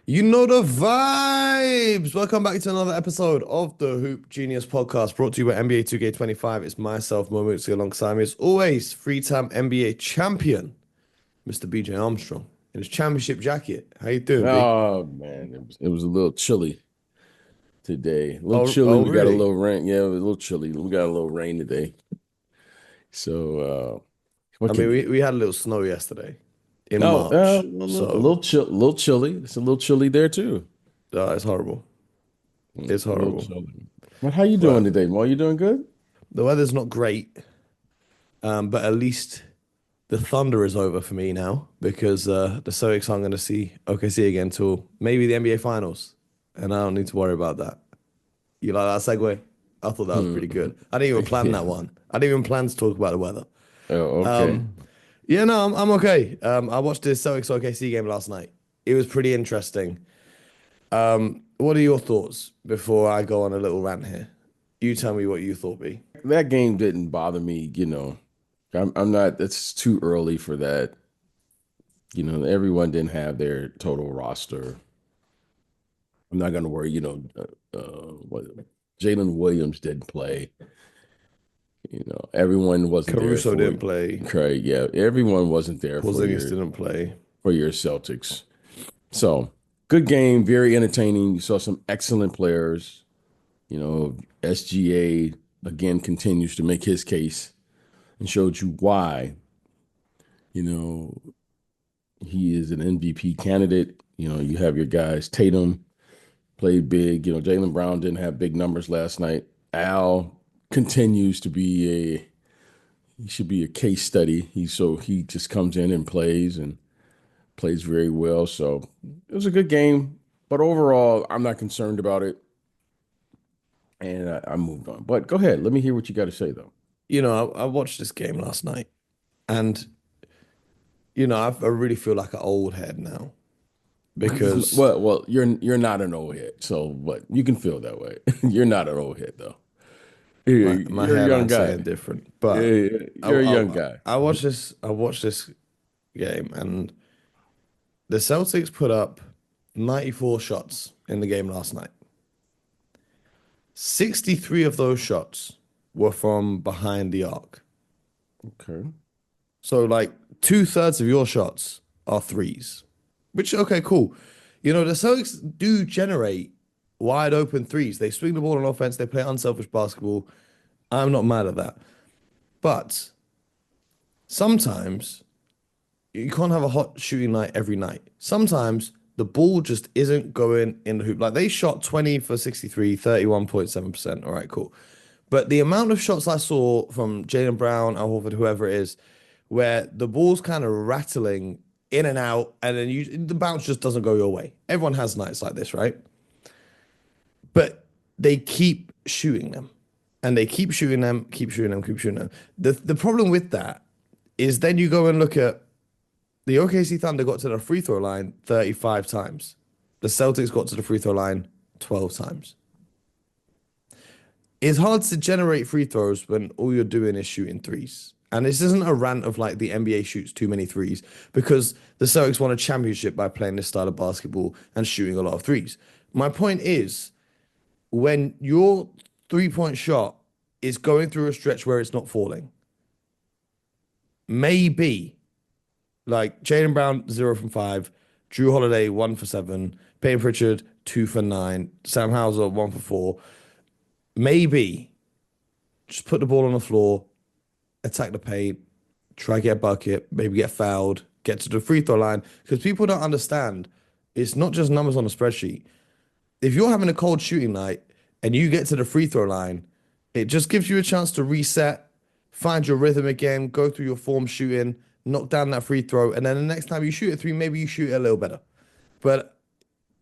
You know the vibes. Welcome back to another episode of the Hoop Genius podcast brought to you by NBA 2K25. It's myself, Mooncey, alongside me, as always, three-time NBA champion, Mr. BJ Armstrong, in his championship jacket. How you doing, B? Oh man, it was a little chilly today. A little Oh, chilly. oh, We got a really? little rain. Yeah, it was a little chilly. We got a little rain today. So what I can mean, you we, do? we had a little snow yesterday in No, March, a so little chill, a little chilly. It's a little chilly there too. it's horrible. It's A little horrible. chilly. But how you doing But today, Mo? You doing good? the weather's not great, but at least the Thunder is over for me now because the Celtics aren't going to see OKC again till maybe the NBA Finals, and I don't need to worry about that. You like that segue? I thought that was pretty Hmm. good. I didn't even plan Yeah. that one. I didn't even plan to talk about the weather. Oh, okay. Um, yeah, no, I'm okay. I watched the Celtics OKC game last night. It was pretty interesting. What are your thoughts before I go on a little rant here? You tell me what you thought, B. That game didn't bother me. I'm not. It's too early for that. Everyone didn't have their total roster. I'm not going to worry. What Jalen Williams didn't play. Everyone wasn't there Caruso for didn't play. Craig. Yeah, everyone wasn't there Porzingis didn't play. for your Celtics. So good game, very entertaining. You saw some excellent players. SGA again continues to make his case and showed you why. You know, he is an MVP candidate. You have your guys. Tatum played big. Jaylen Brown didn't have big numbers last night. Al continues to be he should be a case study. He just comes in and plays very well. So it was a good game, but overall, I'm not concerned about it, and I moved on. But go ahead, let me hear what you got to say though. I watched this game last night, and I really feel like an old head now because Well, you're not an old head, so what you can feel that way. You're not an old head though. my You're a young hairline's guy. saying different. Yeah, But I, you're a young I, guy. I watched this game, and the Celtics put up 94 shots in the game last night. 63 of those shots were from behind the arc. Okay. So like two-thirds of your shots are threes, which okay, cool. The Celtics do generate wide open threes. They swing the ball on offense. They play unselfish basketball. I'm not mad at that. But sometimes you can't have a hot shooting night every night. Sometimes the ball just isn't going in the hoop. Like they shot 20 for 63, 31.7%. All right, cool. But the amount of shots I saw from Jaylen Brown, Al Horford, whoever it is, where the ball's kind of rattling in and out, and then the bounce just doesn't go your way. Everyone has nights like this, right? But they keep shooting them. And they keep shooting them, keep shooting them, keep shooting them. The problem with that is then you go and look at the OKC Thunder got to the free throw line 35 times. The Celtics got to the free throw line 12 times. It's hard to generate free throws when all you're doing is shooting threes. And this isn't a rant of like the NBA shoots too many threes because the Celtics won a championship by playing this style of basketball and shooting a lot of threes. My point is when your 3-point shot is going through a stretch where it's not falling, maybe like Jaylen Brown, 0 from 5. Drew Holiday, 1 for 7. Payne Pritchard, 2 for 9. Sam Hauser, 1 for 4. Maybe just put the ball on the floor, attack the paint, try get a bucket, maybe get fouled, get to the free throw line. Because people don't understand, it's not just numbers on a spreadsheet. If you're having a cold shooting night and you get to the free throw line, it just gives you a chance to reset, find your rhythm again, go through your form shooting, knock down that free throw, and then the next time you shoot a three, maybe you shoot it a little better. But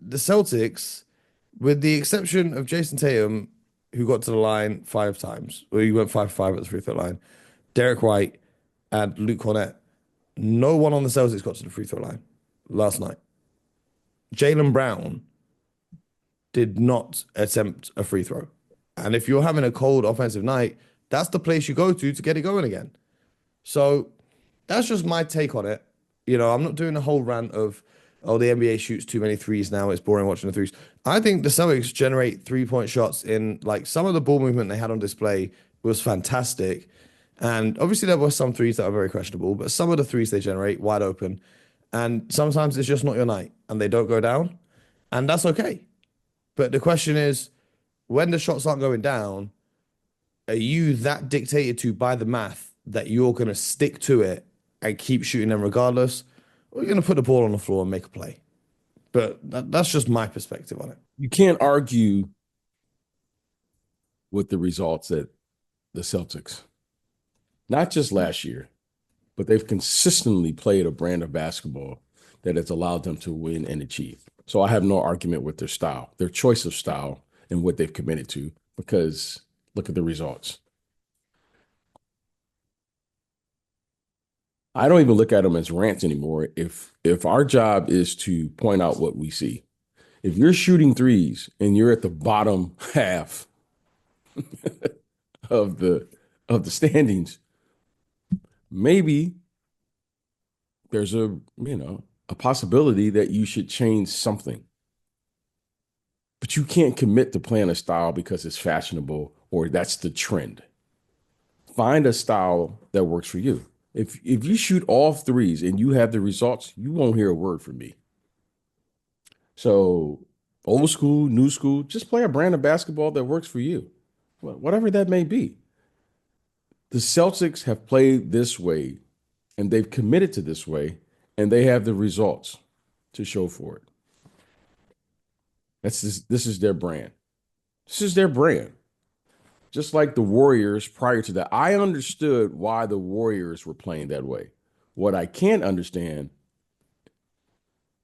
the Celtics, with the exception of Jason Tatum, who got to the line 5 times, or he went 5 for 5 at the free throw line, Derek White and Luke Cornett, no one on the Celtics got to the free throw line last night. Jaylen Brown did not attempt a free throw. And if you're having a cold offensive night, that's the place you go to get it going again. So that's just my take on it. I'm not doing a whole rant of oh, the NBA shoots too many threes now. It's boring watching the threes. I think the Celtics generate 3-point shots in like some of the ball movement they had on display was fantastic. And obviously there were some threes that are very questionable, but some of the threes they generate wide open. And sometimes it's just not your night and they don't go down. And that's okay. But the question is, when the shots aren't going down, are you that dictated to by the math that you're going to stick to it and keep shooting them regardless? Or you're going to put the ball on the floor and make a play? But that's just my perspective on it. You can't argue with the results that the Celtics, not just last year, but they've consistently played a brand of basketball that has allowed them to win and achieve. So I have no argument with their style, their choice of style, and what they've committed to, because look at the results. I don't even look at them as rants anymore. If our job is to point out what we see, if you're shooting threes and you're at the bottom half of the standings, maybe there's a possibility that you should change something. But you can't commit to playing a style because it's fashionable or that's the trend. Find a style that works for you. If you shoot all threes and you have the results, you won't hear a word from me. So old school, new school, just play a brand of basketball that works for you, whatever that may be. The Celtics have played this way and they've committed to this way and they have the results to show for it. This is their brand. This is their brand. Just like the Warriors prior to that, I understood why the Warriors were playing that way. What I can't understand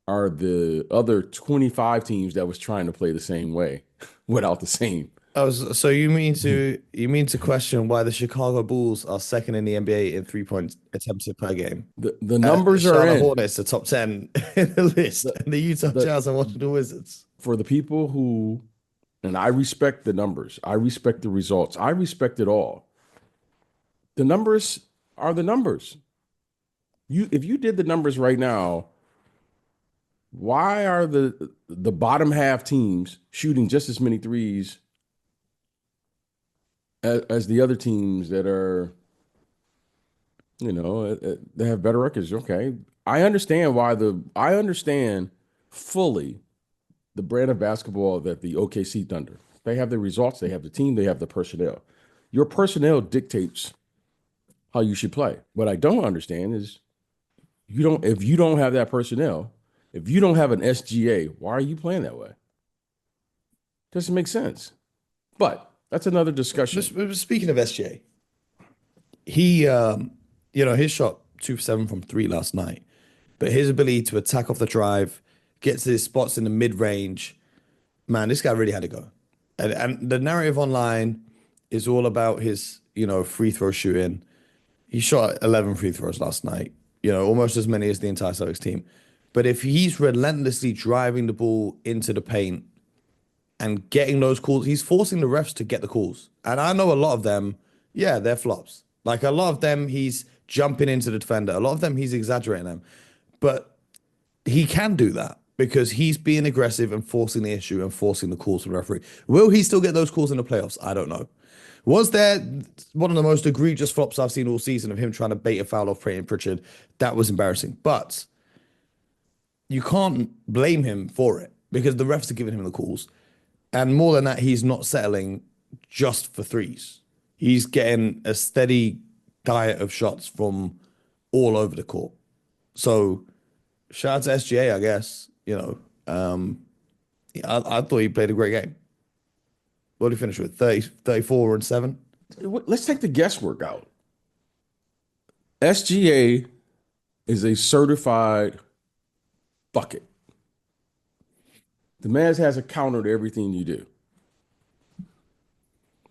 are the other 25 teams that was trying to play the same way without the same. So you mean to question why the Chicago Bulls are second in the NBA in 3-point attempted per game? The numbers are Charlotte in. Hornets are top 10 in the list, and the Utah Jazz are Washington Wizards. For the people who, and I respect the numbers, I respect the results, I respect it all. The numbers are the numbers. If you did the numbers right now, why are the bottom half teams shooting just as many threes as the other teams that are, they have better records? Okay, I understand I understand fully the brand of basketball that the OKC Thunder. They have the results, they have the team, they have the personnel. Your personnel dictates how you should play. What I don't understand is if you don't have that personnel, if you don't have an SGA, why are you playing that way? Doesn't make sense. But that's another discussion. Speaking of SGA, he, his shot 2 for 7 from three last night, but his ability to attack off the drive, get to his spots in the mid range, man, this guy really had to go. And the narrative online is all about his, free throw shooting. He shot 11 free throws last night, almost as many as the entire Celtics team. But if he's relentlessly driving the ball into the paint and getting those calls, he's forcing the refs to get the calls. And I know a lot of them, yeah, they're flops. Like a lot of them, he's jumping into the defender. A lot of them, he's exaggerating them. But he can do that because he's being aggressive and forcing the issue and forcing the calls from the referee. Will he still get those calls in the playoffs? I don't know. Was there one of the most egregious flops I've seen all season of him trying to bait a foul off Peyton Pritchard? That was embarrassing. But you can't blame him for it because the refs are giving him the calls. And more than that, he's not settling just for threes. He's getting a steady diet of shots from all over the court. So shout out to SGA, I guess. I thought he played a great game. What did he finish with? 30, 34 and 7? Let's take the guesswork out. SGA is a certified bucket. The man has a counter to everything you do.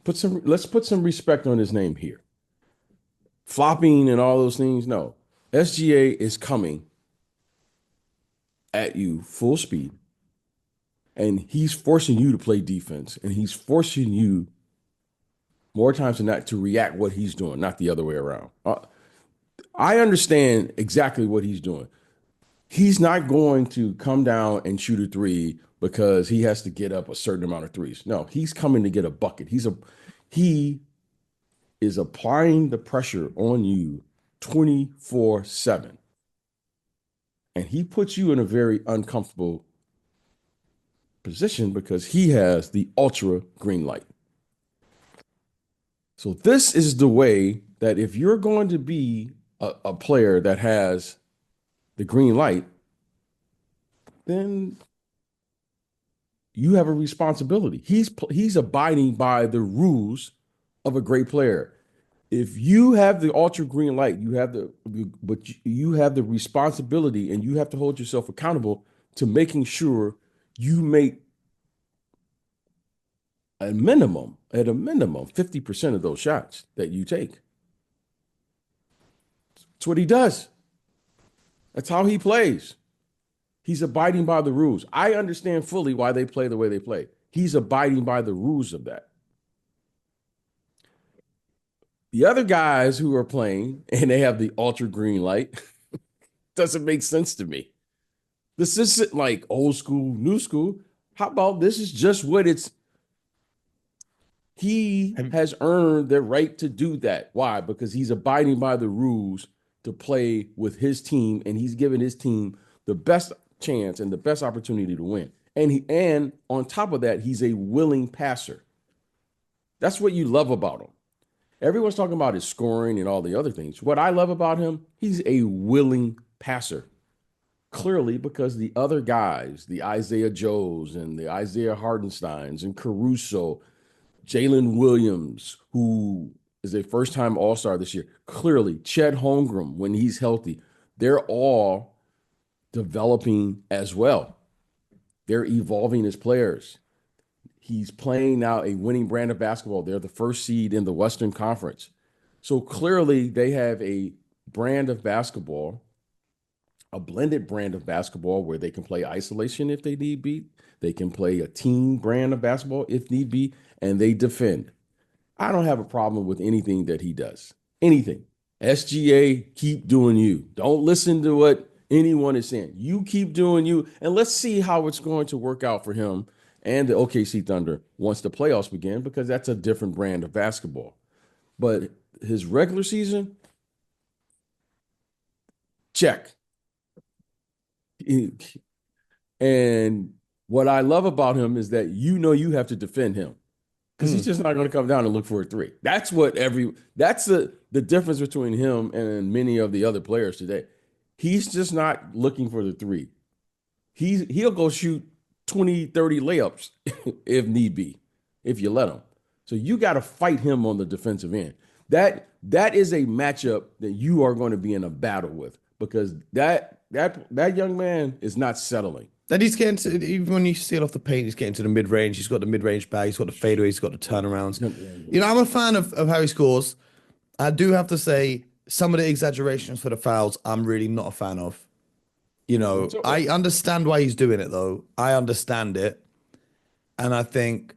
Let's put some respect on his name here. Flopping and all those things, no. SGA is coming at you full speed, and he's forcing you to play defense, and he's forcing you more times than not to react what he's doing, not the other way around. I understand exactly what he's doing. He's not going to come down and shoot a three because he has to get up a certain amount of threes. No, he's coming to get a bucket. He is applying the pressure on you 24/7. And he puts you in a very uncomfortable position because he has the ultra green light. So this is the way that if you're going to be a player that has the green light, then you have a responsibility. He's abiding by the rules of a great player. If you have the ultra green light, you have the responsibility and you have to hold yourself accountable to making sure you make at a minimum, 50% of those shots that you take. That's what he does. That's how he plays. He's abiding by the rules. I understand fully why they play the way they play. He's abiding by the rules of that. The other guys who are playing and they have the ultra green light doesn't make sense to me. This isn't like old school, new school. How about this is just what it's he has earned the right to do that. Why? Because he's abiding by the rules to play with his team, and he's giving his team the best chance and the best opportunity to win. And on top of that, he's a willing passer. That's what you love about him. Everyone's talking about his scoring and all the other things. What I love about him, he's a willing passer. Clearly, because the other guys, the Isaiah Joes and the Isaiah Hardensteins and Caruso, Jalen Williams, who is a first-time All-Star this year, clearly, Chet Holmgren, when he's healthy, they're all developing as well. They're evolving as players. He's playing now a winning brand of basketball. They're the first seed in the Western Conference. So clearly they have a brand of basketball, a blended brand of basketball where they can play isolation if they need be. They can play a team brand of basketball if need be, and they defend. I don't have a problem with anything that he does. Anything. SGA, keep doing you. Don't listen to what anyone is saying. You keep doing you, and let's see how it's going to work out for him and the OKC Thunder once the playoffs begin, because that's a different brand of basketball. But his regular season, check. And what I love about him is that you have to defend him because he's just not going to come down and look for a three. That's the difference between him and many of the other players today. He's just not looking for the three. He'll go shoot 20, 30 layups if need be, if you let him. So you got to fight him on the defensive end. That is a matchup that you are going to be in a battle with because that young man is not settling. And he's getting to, even when you see it off the paint, he's getting to the mid-range. He's got the mid-range bag. He's got the fadeaway. He's got the turnarounds. I'm a fan of how he scores. I do have to say some of the exaggerations for the fouls, I'm really not a fan of. I understand why he's doing it, though. I understand it. And I think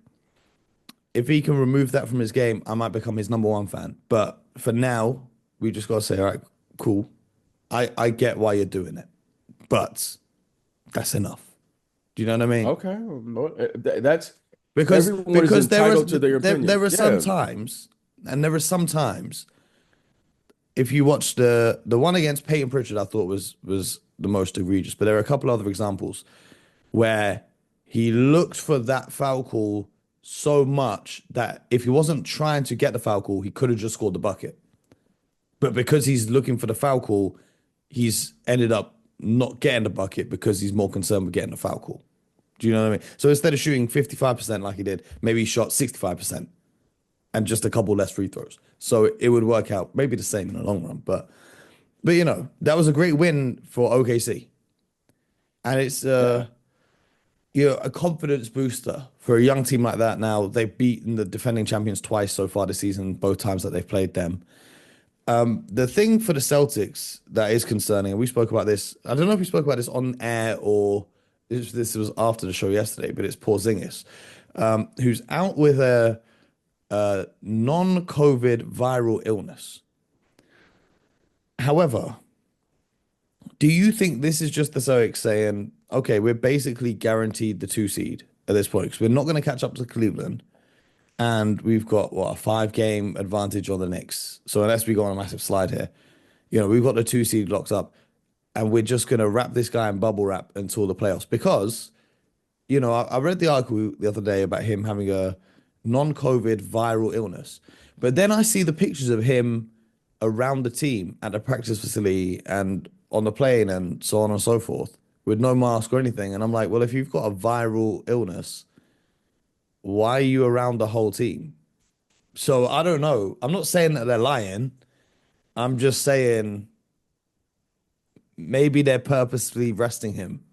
if he can remove that from his game, I might become his number one fan. But for now, we just got to say, all right, cool. I get why you're doing it. But that's enough. Do you know what I mean? Okay. That's because everyone is entitled to their opinion. There are some times, and there are some times, if you watch the one against Peyton Pritchard, I thought was the most egregious. But there are a couple other examples where he looked for that foul call so much that if he wasn't trying to get the foul call, he could have just scored the bucket. But because he's looking for the foul call, he's ended up not getting the bucket because he's more concerned with getting the foul call. Do you know what I mean? So instead of shooting 55% like he did, maybe he shot 65% and just a couple less free throws. So it would work out maybe the same in the long run. But that was a great win for OKC. And it's a confidence booster for a young team like that. Now, they've beaten the defending champions twice so far this season, both times that they've played them. The thing for the Celtics that is concerning, and we spoke about this, I don't know if we spoke about this on air or this was after the show yesterday, but it's Porzingis, who's out with a non-COVID viral illness. However, Do you think this is just the Celtics saying, okay, we're basically guaranteed the 2 seed at this point because we're not going to catch up to Cleveland, and we've got what, a 5 game advantage on the Knicks. So unless we go on a massive slide here, we've got the 2 seed locked up, and we're just going to wrap this guy in bubble wrap until the playoffs because I read the article the other day about him having a non-COVID viral illness, but then I see the pictures of him around the team at the practice facility and on the plane and so on and so forth with no mask or anything. And I'm like, well, if you've got a viral illness, why are you around the whole team? So I don't know. I'm not saying that they're lying. I'm just saying maybe they're purposely resting him.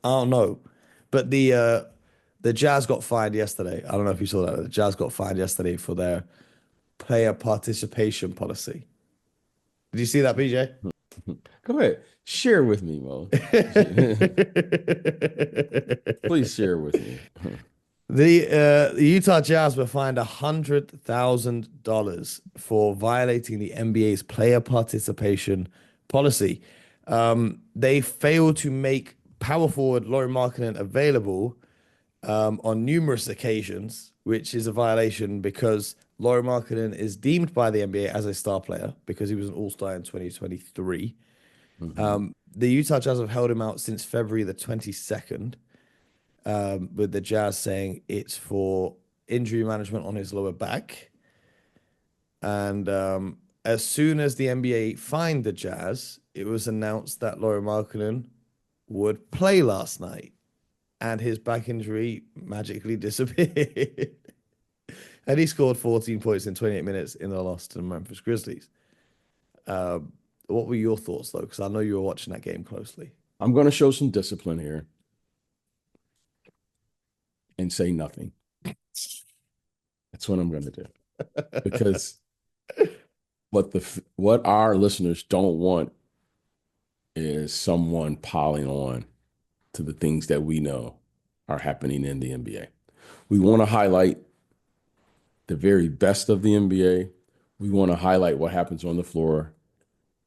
I don't know. But the Jazz got fined yesterday. I don't know if you saw that. The Jazz got fined yesterday for their player participation policy. Did you see that, BJ? Go ahead. Share with me, Mo. Please share with me. The Utah Jazz were fined $100,000 for violating the NBA's player participation policy. They failed to make power forward Lauri Markkanen available on numerous occasions, which is a violation because Lauri Markkanen is deemed by the NBA as a star player because he was an All-Star in 2023. The Utah Jazz have held him out since February the 22nd, with the Jazz saying it's for injury management on his lower back. And as soon as the NBA fined the Jazz, it was announced that Lauri Markkanen would play last night, and his back injury magically disappeared. And he scored 14 points in 28 minutes in the loss to the Memphis Grizzlies. What were your thoughts, though? Because I know you were watching that game closely. I'm going to show some discipline here and say nothing. That's what I'm going to do. Because what our listeners don't want is someone piling on to the things that we know are happening in the NBA. We want to highlight the very best of the NBA. We want to highlight what happens on the floor.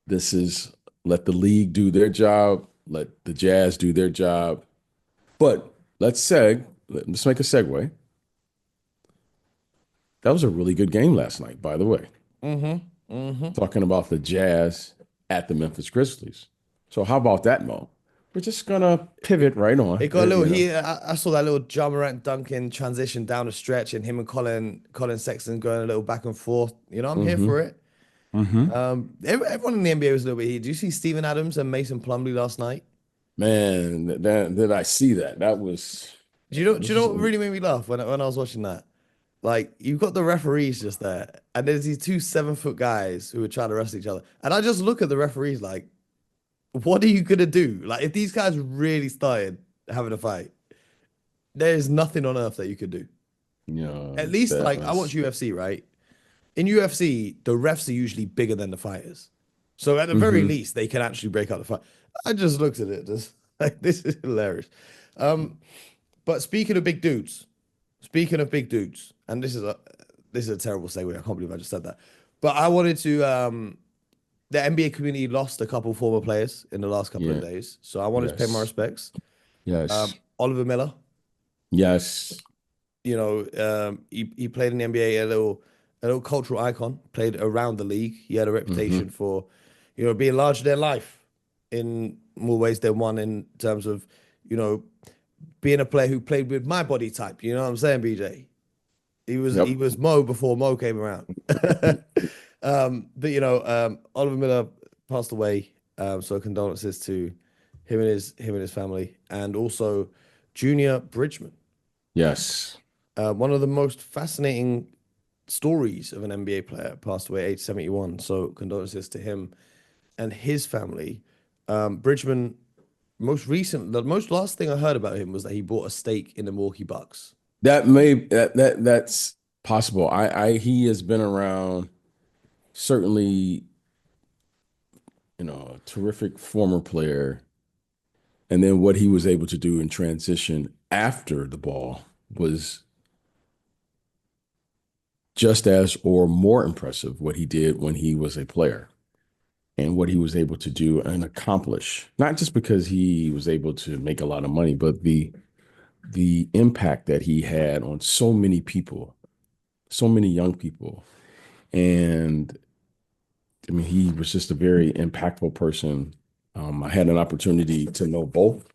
This is let the league do their job, let the Jazz do their job. But let's make a segue. That was a really good game last night, by the way. Talking about the Jazz at the Memphis Grizzlies. So how about that, Mo? We're just gonna pivot right on. It got a little. I saw that little Ja Morant dunking transition down the stretch, and him and Colin Sexton going a little back and forth. I'm here for it. Everyone in the NBA was a little bit here. Do you see Steven Adams and Mason Plumlee last night? Man, did I see that? That was. Do you know what really made me laugh when I was watching that? Like, you've got the referees just there, and there's these two 7-foot guys who are trying to wrestle each other. And I just look at the referees like, what are you gonna do? Like, if these guys really started having a fight, there is nothing on earth that you could do. At least, like, I watch UFC, right? In UFC, the refs are usually bigger than the fighters. So at the very least, they can actually break up the fight. I just looked at it, just like, this is hilarious. But speaking of big dudes, and this is a terrible segue. I can't believe I just said that. But I wanted to the NBA community lost a couple former players in the last couple of days. So I wanted to pay my respects. Yes. Oliver Miller. Yes. He played in the NBA, a little cultural icon, played around the league. He had a reputation for, being larger than life in more ways than one in terms of, being a player who played with my body type. You know what I'm saying, BJ? He was Mo before Mo came around. But Oliver Miller passed away. So condolences to him and his family, and also Junior Bridgeman. Yes. One of the most fascinating stories of an NBA player passed away at age 71. So condolences to him and his family. Bridgeman, the most last thing I heard about him was that he bought a stake in the Milwaukee Bucks. That's possible. He has been around, certainly, a terrific former player. And then what he was able to do in transition after the ball was just as or more impressive what he did when he was a player. and what he was able to do and accomplish, not just because he was able to make a lot of money, but the impact that he had on so many people, so many young people. And I mean, he was just a very impactful person. I had an opportunity to know both.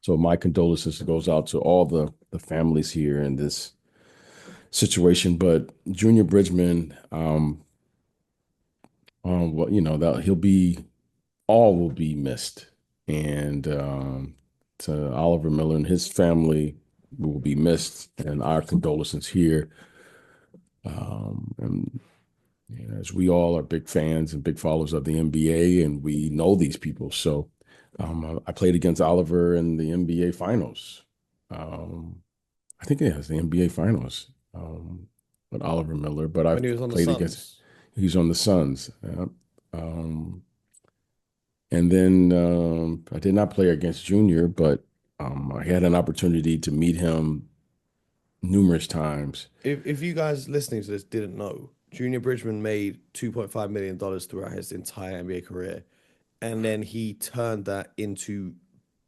So my condolences goes out to all the families here in this situation. But Junior Bridgeman, well, that he'll be all will be missed, and to Oliver Miller and his family will be missed, and our condolences here. And as we all are big fans and big followers of the NBA, and we know these people, so I played against Oliver in the NBA Finals. Um, I think it has the NBA Finals with Oliver Miller, but when I've he was on the played against. Suns. He's on the Suns. And then I did not play against Junior, but I had an opportunity to meet him numerous times. If you guys listening to this didn't know, Junior Bridgman made $2.5 million throughout his entire NBA career. And then he turned that into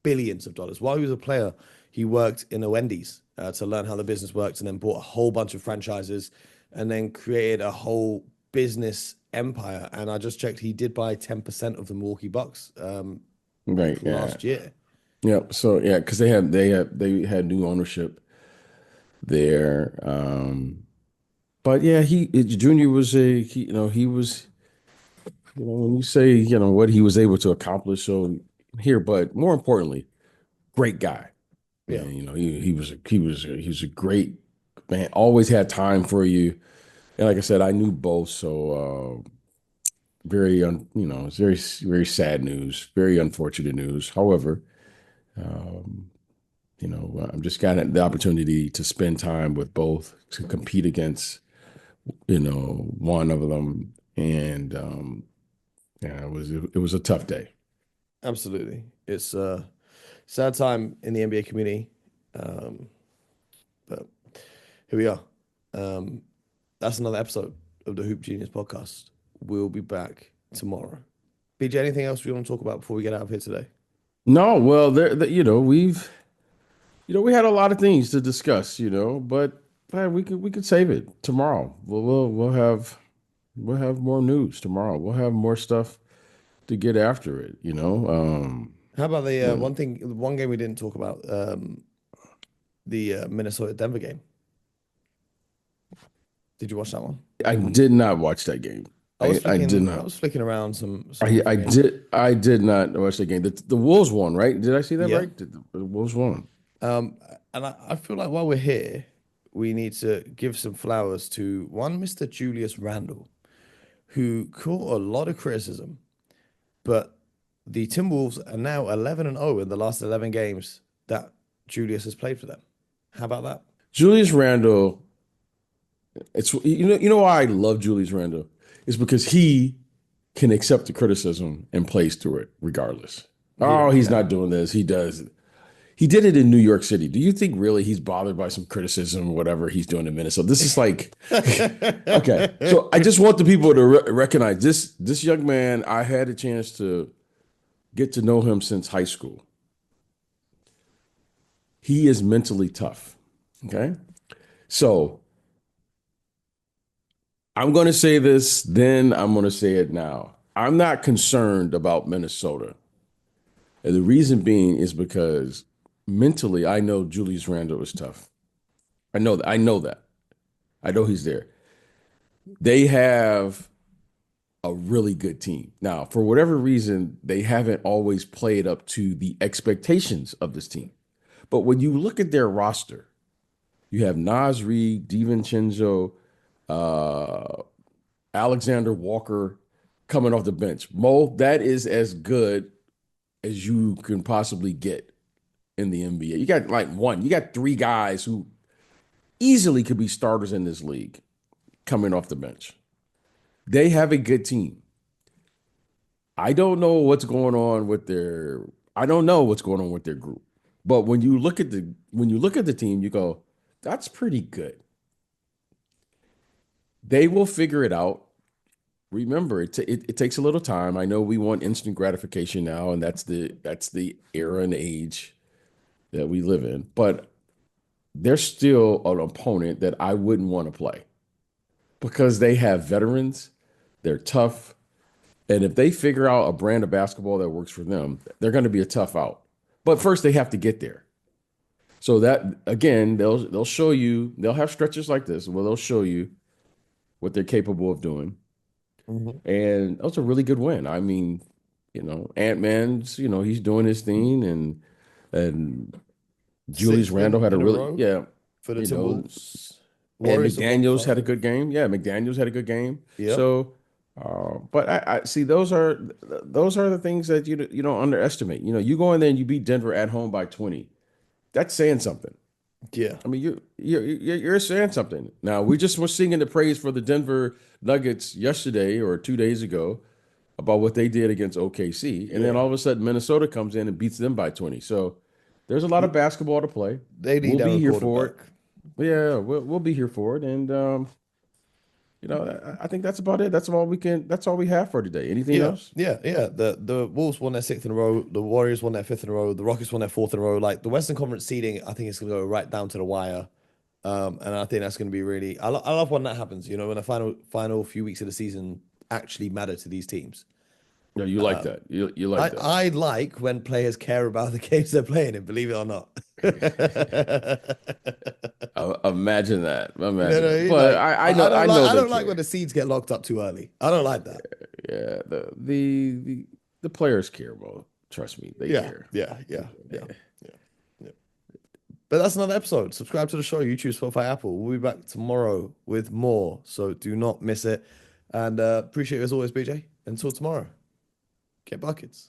billions of dollars. While he was a player, he worked in a Wendy's to learn how the business works and then bought a whole bunch of franchises and then created a whole business empire. And I just checked, he did buy 10% of the Milwaukee Bucks Right. Yeah. last year. Yeah. So yeah, because they had new ownership there. But yeah, Junior was he was when you say what he was able to accomplish so here, but more importantly, great guy. Yeah, And he was a great man. Always had time for you. And like I said, I knew both, so it's very very sad news, very unfortunate news. However, um, I'm just got the opportunity to spend time with both, to compete against one of them, and yeah, it was a tough day. absolutely. It's a sad time in the NBA community. Um, but here we are. Um, that's another episode of the Hoop Genius podcast. We'll be back tomorrow. BJ, anything else we want to talk about before we get out of here today? No, well, we had a lot of things to discuss, but we could save it tomorrow. We'll have more news tomorrow. We'll have more stuff to get after it. How about the Yeah. one game we didn't talk about, the Minnesota Denver game? Did you watch that one? I did not watch that game. I did I not. was flicking around some I different games. did not watch that game. The Wolves won, right? Did I see that Yeah. right? The Wolves won. Um, and I feel like while we're here, we need to give some flowers to one Mr. Julius Randle, who caught a lot of criticism, but the Timberwolves are now 11-0 in the last 11 games that Julius has played for them. How about that? Julius Randle. It's why I love Julius Randle is because he can accept the criticism and plays through it regardless. Yeah, Oh, he's yeah. not doing this. He does. He did it in New York City. Do you think really he's bothered by some criticism or whatever he's doing in Minnesota? This is like, okay. So I just want the people to recognize this young man. I had a chance to get to know him since high school. He is mentally tough. Okay. So I'm going to say this, then I'm going to say it now. I'm not concerned about Minnesota. And the reason being is because mentally, I know Julius Randle is tough. I know that. I know that. I know he's there. They have a really good team. Now, for whatever reason, they haven't always played up to the expectations of this team. But when you look at their roster, you have Naz Reid, DiVincenzo, uh, Alexander Walker coming off the bench. Mo, that is as good as you can possibly get in the NBA. You got three guys who easily could be starters in this league coming off the bench. They have a good team. I don't know what's going on with their I don't know what's going on with their group. But when you look at the team, you go, that's pretty good. They will figure it out. remember, it takes a little time. I know we want instant gratification now, and that's the era and age that we live in. But they're still an opponent that I wouldn't want to play because they have veterans, they're tough, and if they figure out a brand of basketball that works for them, they're going to be a tough out. But first, they have to get there. So that again, they'll show you. They'll have stretches like this where they'll show you what they're capable of doing. Mhm. And that was a really good win. I mean, Ant-Man's, he's doing his thing, and Julius Sixth Randle win had a in a really, row yeah, for the you know, Timberwolves. and Warriors have won McDaniels had a good 5. game. Yeah, McDaniels had a good game. Yep. So, but I see those are the things that you don't underestimate. You go in there and you beat Denver at home by 20. That's saying something. Yeah. I mean, you're saying something. Now we just were singing the praise for the Denver Nuggets yesterday or 2 days ago about what they did against OKC, and then Yeah. all of a sudden Minnesota comes in and beats them by 20. So there's a lot of basketball to play. They We'll need be Aaron here Gordon for it. back. Yeah, we'll be here for it, and I think that's about it. That's all we can. That's all we have for today. Anything Yeah, else? yeah, yeah. The Wolves won their 6th in a row. The Warriors won their 5th in a row. The Rockets won their 4th in a row. Like the Western Conference seeding, I think it's going to go right down to the wire. And I think that's going to be really. I love when that happens. When the final few weeks of the season actually matter to these teams. Yeah, you like that. You like that. I like when players care about the games they're playing in. Believe it or not. Imagine that. You know Imagine what I that. mean? But Like I I know don't I like know I they don't like when care. the seeds get locked up too early. I don't like that. Yeah, the players care, bro. Trust me, they Yeah, care. yeah, yeah, yeah, yeah, yeah. But that's another episode. Subscribe to the show, YouTube, Spotify, Apple. We'll be back tomorrow with more. So do not miss it. And appreciate you as always, BJ. Until tomorrow. Get buckets.